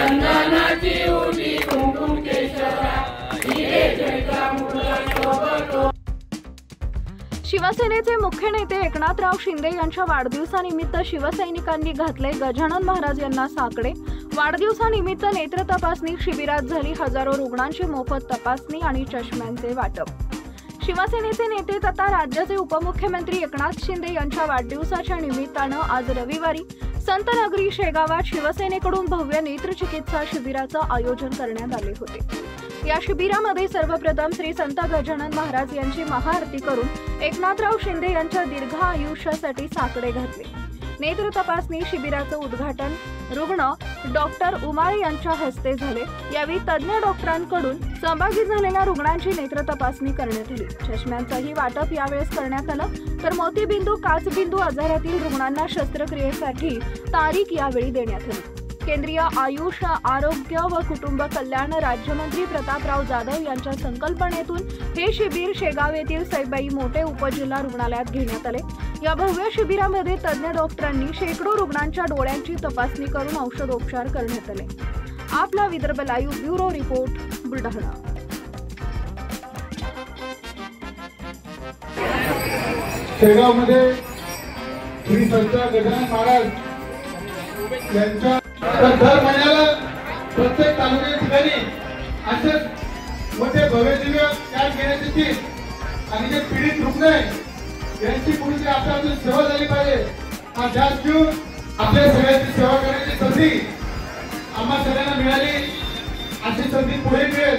चंदनाची उडी कुंकुम केशरा हिरे जयचा मुलगा शोभतो। शिवसेनेचे मुख्य नेते एकनाथराव शिंदे यांच्या वाढदिवसानिमित्त शिवसैनिकांनी घातले गजानन महाराज यांना साकडे। वाढदिवसानिमित्त नेत्र तपासणी शिबिरात झाली हजारो रुग्णांची मोफत तपासणी आणि चष्म्यांचे वाटप। शिवसेनेचे नेते तथा राज्याचे उपमुख्यमंत्री एकनाथ शिंदे यांच्या वाढदिवसाच्या निमित्तानं आज रविवारी संतनगरी शेगावात शिवसेनेकडून भव्य नेत्रचिकित्सा शिबिराचं आयोजन करण्यात आले होते। या शिबिरामध्ये सर्वप्रथम श्री संत गजानन महाराज यांची महाआरती करून एकनाथराव शिंदे यांच्या दीर्घ आयुष्यासाठी साकडे घातले। नेत्र तपासणी शिबिराचं उद्घाटन रुग्ण डॉक्टर उमाळे यांच्या हस्ते झाले। यावेळी तज्ञ डॉक्टरांकडून सहभागी झालेल्या रुग्णांची नेत्र तपासणी करण्यात आली। चष्म्यांचंही वाटप यावेळेस करण्यात आलं, तर मोतीबिंदू काचबिंदू आजारातील रुग्णांना शस्त्रक्रियेसाठी तारीख यावेळी देण्यात आली। केंद्रीय आयुष आरोग्य व कुटुंब कल्याण राज्यमंत्री प्रतापराव जाधव यांच्या संकल्पनेतून हे शिबिर शेगाव येथील सईबाई मोठे उपजिल्हा रुग्णालयात घेण्यात आले। या भव्य शिबिरामध्ये तज्ञ डॉक्टरांनी शेकडो रुग्णांच्या डोळ्यांची तपासणी करून औषधोपचार करण्यात आले। आपला Vidarbha live bureau report Buldhana. शेगावमध्ये श्री संत गजानन महाराज यांच्या दर महिन्याला प्रत्येक तालुक्याच्या ठिकाणी असेच मोठे भव्य दिव्य कॅम्प घेण्यात येतील आणि जे पीडित रुग्ण आहे यांची कुठेतरी आपल्यातून सेवा झाली पाहिजे। हा ध्यास घेऊन आपल्या सगळ्यांची सेवा करण्याची संधी आम्हा सगळ्यांना मिळाली, अशी संधी पुढे मिळेल।